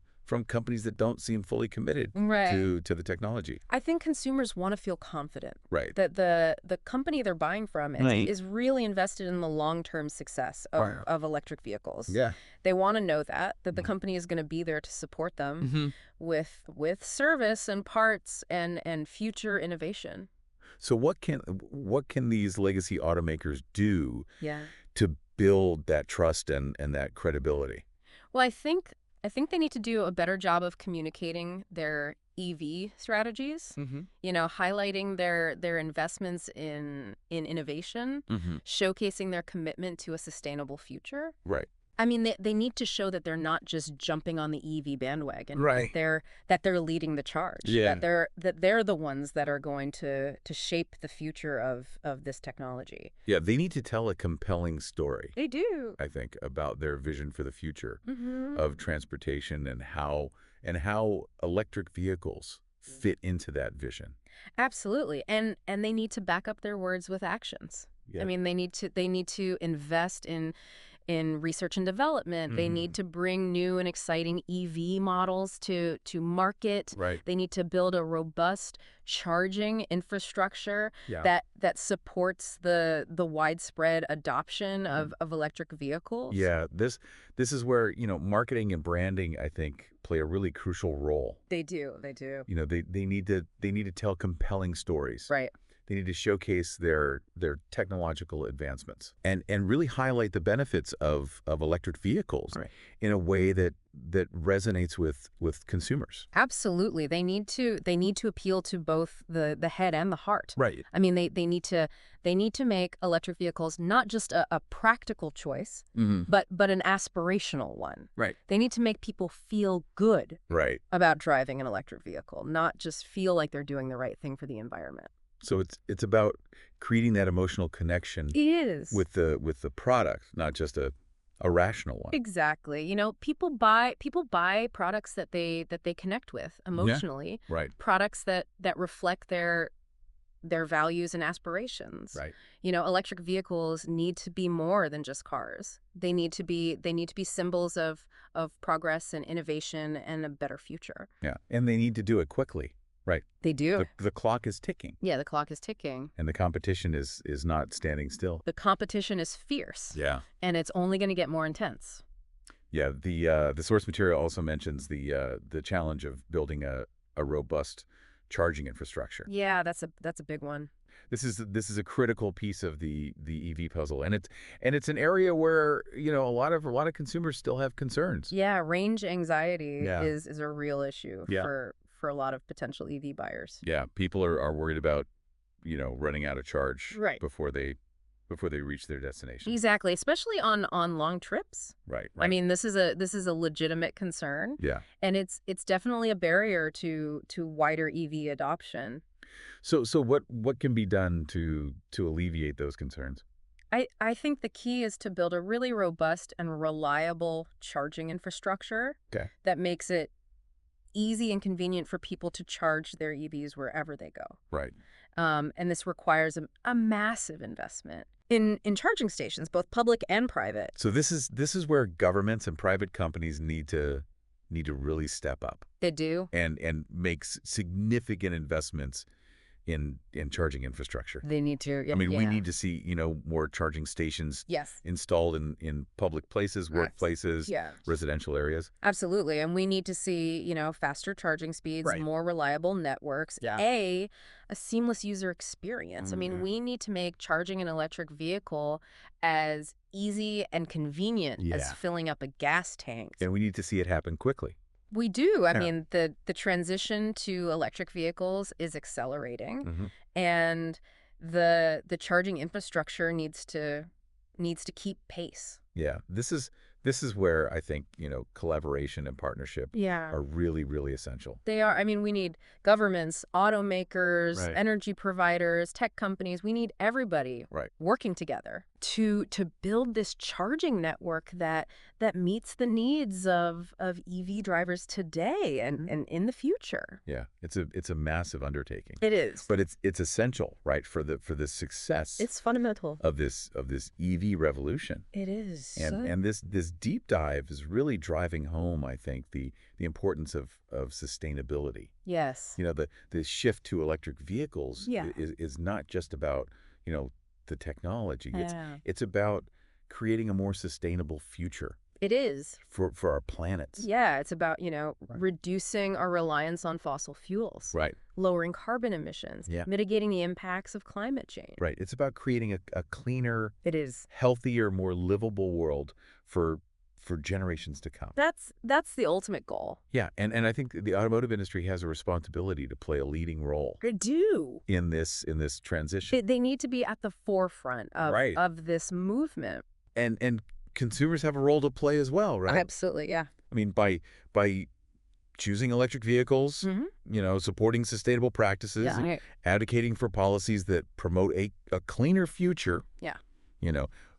companies that don't seem fully committed Right. to the technology. I think consumers want to feel confident Right. that the company they're buying from Right. is really invested in the long-term success Right. of electric vehicles. Yeah. They want to know that the company is going to be there to support them with service and parts and future innovation. So what can these legacy automakers do Yeah. to build that trust and that credibility? Well, I think they need to do a better job of communicating their EV strategies. Highlighting their investments in innovation, showcasing their commitment to a sustainable future. Right. I mean, they need to show that they're not just jumping on the EV bandwagon. Right. That they're leading the charge. Yeah. That they're the ones that are going to shape the future of this technology. Yeah, they need to tell a compelling story, They do. I think, about their vision for the future Mm-hmm. of transportation and how electric vehicles fit into that vision. Absolutely. And they need to back up their words with actions. Yeah. I mean, they need to invest in research and development. They need to bring new and exciting EV models to market. Right. They need to build a robust charging infrastructure Yeah. that supports the widespread adoption of electric vehicles. Yeah, this is where, marketing and branding, I think, play a really crucial role. They do. They do. They need to tell compelling stories. Right. They need to showcase their technological advancements and really highlight the benefits of electric vehicles in a way that resonates with consumers. Absolutely. They need to appeal to both the head and the heart. Right. I mean, they need to make electric vehicles not just a practical choice, but an aspirational one. Right. They need to make people feel good Right. about driving an electric vehicle, not just feel like they're doing the right thing for the environment. So it's about creating that emotional connection It is. with the product, not just a rational one. Exactly. People buy products that they connect with emotionally. Right. Products that reflect their values and aspirations. Right. Electric vehicles need to be more than just cars. They need to be symbols of progress and innovation and a better future. Yeah. And they need to do it quickly. Right. They do. The clock is ticking. Yeah, the clock is ticking. And the competition is not standing still. The competition is fierce. Yeah. And it's only going to get more intense. Yeah. The source material also mentions the challenge of building a robust charging infrastructure. Yeah, that's a big one. This is a critical piece of the EV puzzle, and it's an area where a lot of consumers still have concerns. Yeah, range anxiety Yeah. is a real issue Yeah. for a lot of potential EV buyers. Yeah, people are worried about running out of charge Right. before they reach their destination. Exactly, especially on long trips. Right. I mean, this is a legitimate concern. Yeah. And it's definitely a barrier to wider EV adoption. So what can be done to alleviate those concerns? I think the key is to build a really robust and reliable charging infrastructure that makes it easy and convenient for people to charge their EVs wherever they go. Right. And this requires a massive investment in charging stations, both public and private. So this is where governments and private companies need to really step up They do. and make significant investments in charging infrastructure. They need to, I mean, we yeah. need to see, more charging stations Yes. installed in public places, workplaces, Yeah. residential areas. Absolutely. And we need to see, faster charging speeds, Right. more reliable networks, Yeah. a seamless user experience. I mean, we need to make charging an electric vehicle as easy and convenient as Yeah. filling up a gas tank. And we need to see it happen quickly. We do. I Yeah. mean, the transition to electric vehicles is accelerating, Hmm. and the charging infrastructure needs to keep pace. Yeah. This is where I think, collaboration and partnership Yeah. are really, really essential. They are. I mean, we need governments, automakers, Right. energy providers, tech companies. We need everybody Right. working together to build this charging network that meets the needs of EV drivers today and in the future. Yeah. It's a massive undertaking. It is. But it's essential, right, for the success It's fundamental. of this EV revolution. It is. And this deep dive is really driving home, I think, the importance of sustainability. Yes. The shift to electric vehicles Yeah. is not just about, the technology. Yeah. It's about creating a more sustainable future It is. for our planets. Yeah, it's about, reducing our reliance on fossil fuels, Right. lowering carbon emissions, Yeah. mitigating the impacts of climate change. Right. It's about creating a cleaner, It is. healthier, more livable world for generations to come. That's the ultimate goal. Yeah, and I think the automotive industry has a responsibility to play a leading role They do. in this transition. They need to be at the forefront of Right. of this movement. And consumers have a role to play as well, right? Absolutely, yeah. I mean, by choosing electric vehicles, supporting sustainable practices, Yeah. advocating for policies that promote a cleaner future. Yeah.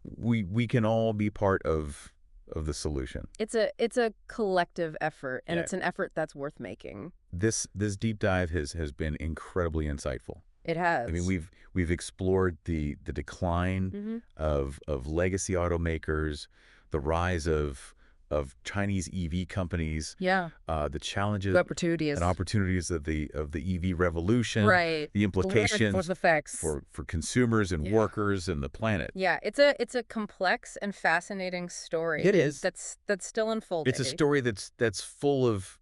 We can all be part of the solution. It's a collective effort, and Yeah. it's an effort that's worth making. This deep dive has been incredibly insightful. It has. I mean, we've explored the decline of legacy automakers, the rise of Chinese EV companies, the challenges the opportunities. and opportunities of the EV revolution, Right. the implications effects. for consumers and workers and the planet. Yeah, it's a complex and fascinating story. It is. That's still unfolding. It's a story that's full of,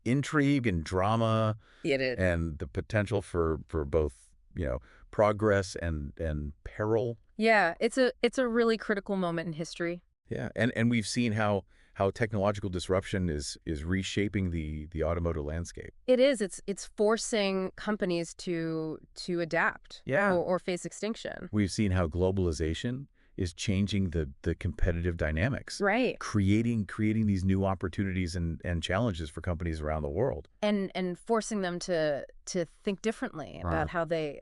intrigue and drama It is. and the potential for both, progress and peril. Yeah, it's a really critical moment in history. Yeah, and we've seen how technological disruption is reshaping the automotive landscape. It is. It's forcing companies to adapt. Yeah. Or face extinction. We've seen how globalization is changing the competitive dynamics. Right. Creating these new opportunities and challenges for companies around the world. And forcing them to think differently about how they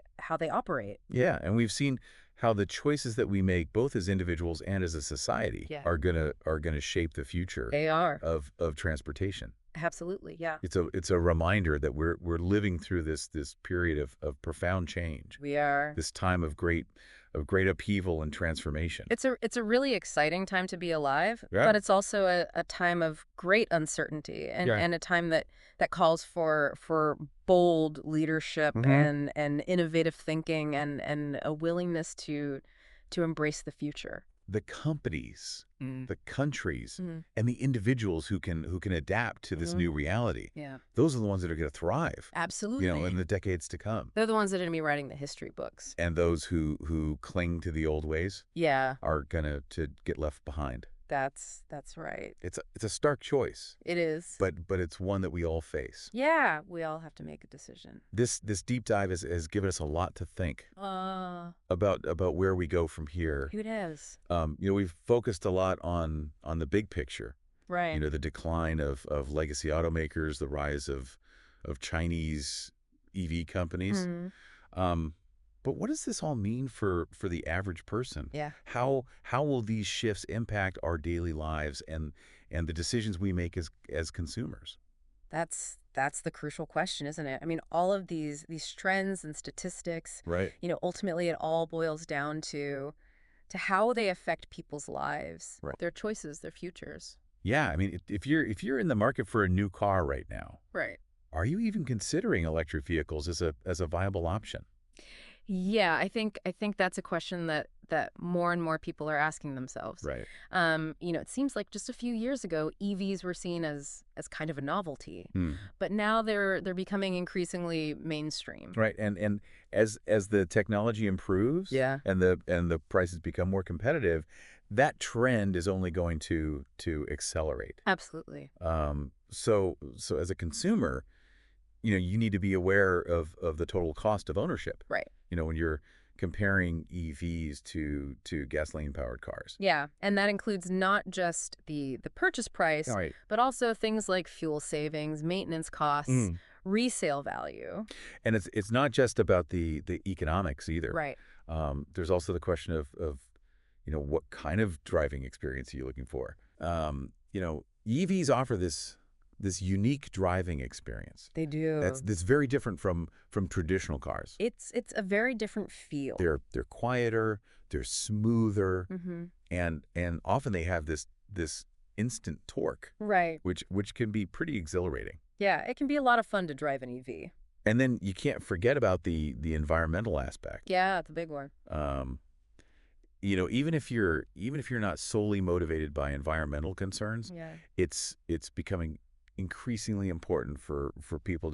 operate. Yeah, and we've seen how the choices that we make, both as individuals and as a society, are gonna shape the future They are. of transportation. Absolutely, yeah. It's a reminder that we're living through this period of profound change. We are. This time of great upheaval and transformation. It's a really exciting time to be alive, Yeah. but it's also a time of great uncertainty and a time that calls for bold leadership and innovative thinking and a willingness to embrace the future. The companies, the countries, and the individuals who can adapt to this new reality. Yeah. Those are the ones that are going to thrive. Absolutely. In the decades to come. They're the ones that are going to be writing the history books. And those who cling to the old ways Yeah. are going to get left behind. That's right. It's a stark choice, It is. but it's one that we all face. Yeah, we all have to make a decision. This deep dive has given us a lot to think about where we go from here. It has. We've focused a lot on the big picture. Right. The decline of legacy automakers, the rise of Chinese EV companies. But what does this all mean for the average person? Yeah. How will these shifts impact our daily lives and the decisions we make as consumers? That's the crucial question, isn't it? I mean, all of these trends and statistics, Right. Ultimately it all boils down to how they affect people's lives, Right. their choices, their futures. Yeah, I mean, if you're in the market for a new car right now, Right. Are you even considering electric vehicles as a viable option? Yeah, I think that's a question that more and more people are asking themselves. Right. It seems like just a few years ago, EVs were seen as kind of a novelty, Hmm. but now they're becoming increasingly mainstream. Right. And as the technology improves Yeah, and the prices become more competitive, that trend is only going to accelerate. absolutely. So as a consumer, you need to be aware of the total cost of ownership. Right. When you're comparing EVs to gasoline-powered cars. Yeah, and that includes not just the purchase All price, right. but also things like fuel savings, maintenance costs, Mm. resale value. And it's not just about the economics either. Right. There's also the question of what kind of driving experience are you looking for? EVs offer this unique driving experience They do. that's very different from traditional cars. It's a very different feel. They're quieter, they're smoother, Mm-hmm. and often they have this instant torque, Right. which can be pretty exhilarating. Yeah, it can be a lot of fun to drive an EV. And then you can't forget about the environmental aspect. Yeah, it's a big one. Um, even if you're not solely motivated by environmental concerns, Yeah. it's becoming increasingly important for people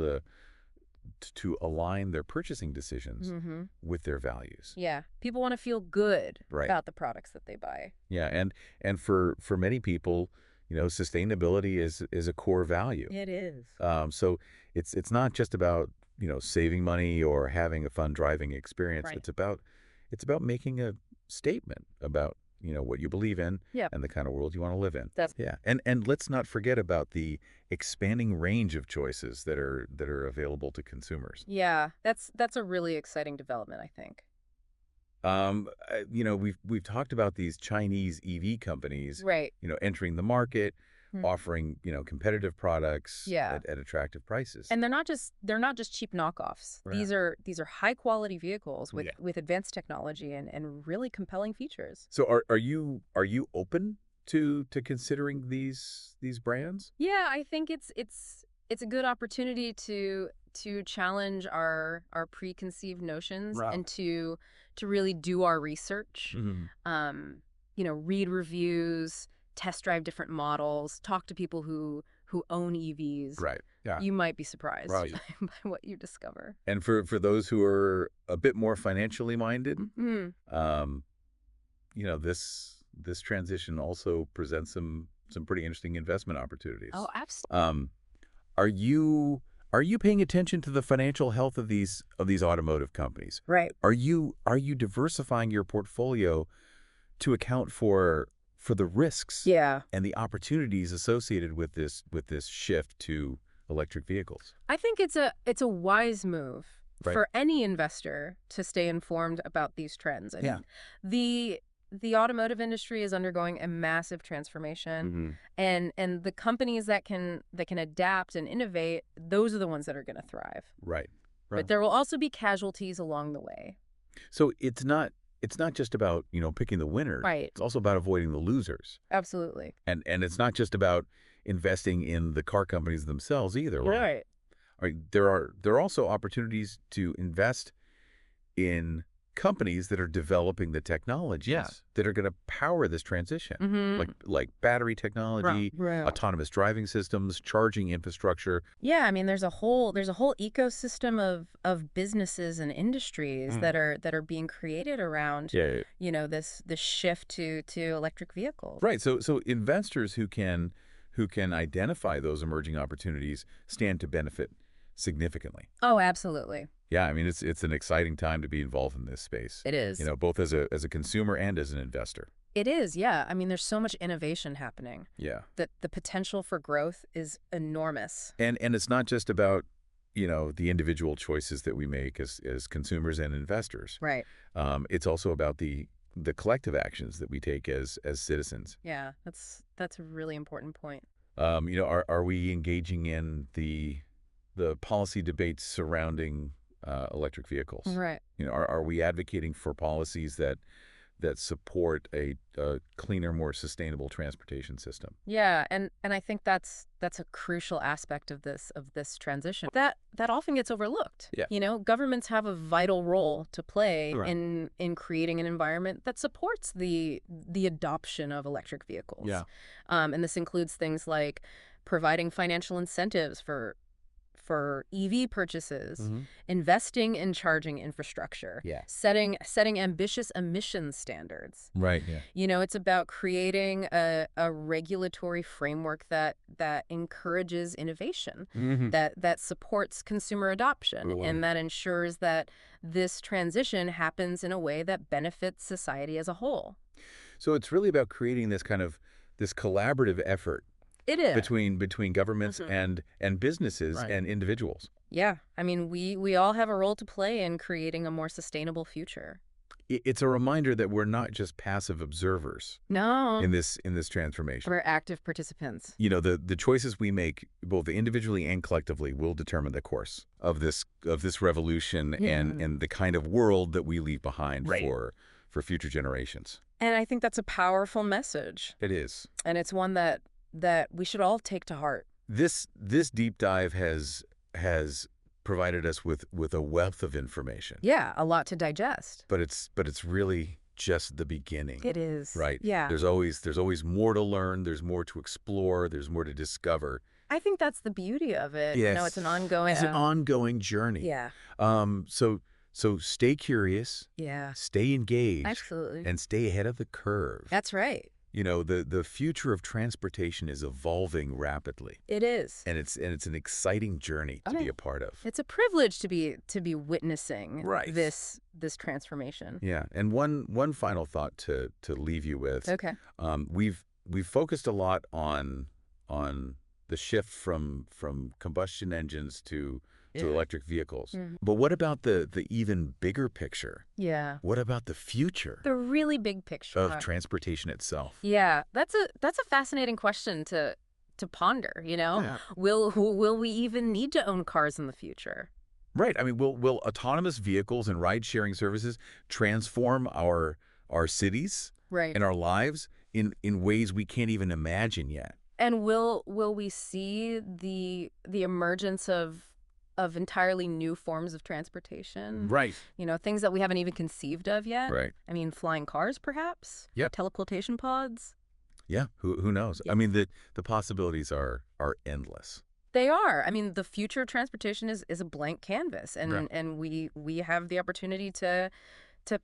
to align their purchasing decisions Mm-hmm. with their values. Yeah. People want to feel good Right. about the products that they buy. Yeah, and for many people, sustainability is a core value. It is. So it's not just about saving money or having a fun driving experience. Right. It's about making a statement about what you believe in Yep. and the kind of world you want to live in. That's Yeah, and let's not forget about the expanding range of choices that are available to consumers. Yeah, that's a really exciting development, I think. We've talked about these Chinese EV companies, Right. entering the market, Hmm. offering competitive products Yeah. at attractive prices. And they're not just cheap knockoffs. Yeah. These are high quality vehicles with Yeah. with advanced technology and really compelling features. So are you open to considering these brands? Yeah, I think it's a good opportunity to challenge our preconceived notions Right. and to really do our research. Mhm. Read reviews, test drive different models, talk to people who own EVs. Right. Yeah. You might be surprised Right. by what you discover. And for those who are a bit more financially minded, Mm. um, this transition also presents some pretty interesting investment Oh, opportunities. absolutely. Um, are you paying attention to the financial health of these automotive companies? Right. Are you diversifying your portfolio to account for the risks Yeah. and the opportunities associated with this shift to electric vehicles? I think it's a wise move Right. for any investor to stay informed about these trends. I Yeah. mean, the automotive industry is undergoing a massive transformation, Hmm. and the companies that can adapt and innovate, those are the ones that are going to thrive. Right. But Right. there will also be casualties along the way. So it's not just about picking the winners. Right. It's also about avoiding the losers, Absolutely. and it's not just about investing in the car companies themselves either. Right. All right, there are also opportunities to invest in companies that are developing the technologies Yeah. that are going to power this transition, Mm-hmm. like battery technology, Right. autonomous driving systems, charging infrastructure. Yeah, I mean, there's a whole ecosystem of businesses and industries Mm. that are being created around, Yeah. this shift to electric vehicles. Right. So investors who can identify those emerging opportunities stand to benefit significantly. Oh, absolutely. Yeah, I mean it's an exciting time to be involved in this space. It is. Both as a consumer and as an investor. It is, yeah. I mean, there's so much innovation happening Yeah. that the potential for growth is enormous. And it's not just about, the individual choices that we make as consumers and investors. Right. It's also about the collective actions that we take as citizens. Yeah, that's a really important point. Are we engaging in the policy debates surrounding electric vehicles? Right. Are we advocating for policies that support a cleaner, more sustainable transportation system. Yeah, and I think that's a crucial aspect of this transition that often gets overlooked. Yeah. Governments have a vital role to play Right. in creating an environment that supports the adoption of electric vehicles. Yeah. And this includes things like providing financial incentives for EV purchases, investing in charging infrastructure, Yeah. setting ambitious emission standards. Right. Yeah. It's about creating a regulatory framework that encourages innovation, that supports consumer adoption, and that ensures that this transition happens in a way that benefits society as a whole. So it's really about creating this collaborative effort It is. between governments and businesses and individuals. Yeah. I mean, we all have a role to play in creating a more sustainable future. It's a reminder that we're not just passive observers No. in this transformation. We're active participants. The choices we make, both individually and collectively, will determine the course of this revolution and the kind of world that we leave behind for future generations. And I think that's a powerful message. It is. And it's one that we should all take to heart. This deep dive has provided us with a wealth of information. Yeah, a lot to digest. But it's really just the beginning. It is. Right. Yeah. There's always more to learn, there's more to explore, there's more to discover. I think that's the beauty of it. Yes. It's an ongoing It's an ongoing journey. Yeah. So stay curious, Yeah. stay engaged, Absolutely. and stay ahead of the curve. That's right. The future of transportation is evolving rapidly. It is. And it's an exciting journey to be a part of. It's a privilege to be witnessing this transformation. Yeah. And one final thought to leave you with. Okay. We've focused a lot on the shift from combustion engines to electric vehicles. But what about the even bigger picture? Yeah. What about the future The really big picture of transportation itself? Yeah, that's a fascinating question to ponder, Yeah. Will we even need to own cars in the future? Right. I mean, will autonomous vehicles and ride-sharing services transform our cities and our lives in ways we can't even imagine yet? And will we see the emergence of entirely new forms of transportation? Right. Things that we haven't even conceived of yet. Right. I mean, flying cars, perhaps? Yep. Teleportation pods? Yeah. Who knows? Yeah. I mean, the possibilities are endless. They are. I mean, the future of transportation is a blank canvas, and we have the opportunity to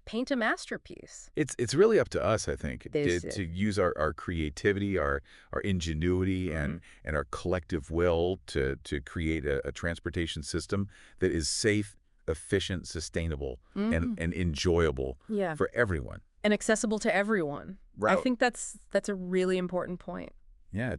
paint a masterpiece. It's really up to us, I think, This to use our creativity, our ingenuity, and our collective will to create a transportation system that is safe, efficient, sustainable, and enjoyable for everyone. And accessible to everyone. Right. I think that's a really important point. Yeah,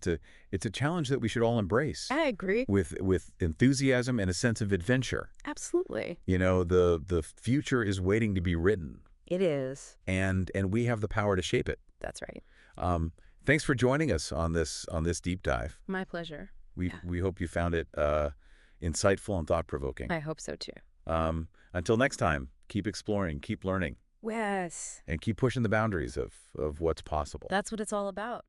it's a challenge that we should all embrace. I agree. With enthusiasm and a sense of adventure. Absolutely. The future is waiting to be written. It is. And we have the power to shape it. That's right. Thanks for joining us on this deep dive. My pleasure. We hope you found it insightful and thought-provoking. I hope so too. Until next time, keep exploring, keep learning, Yes. and keep pushing the boundaries of what's possible. That's what it's all about.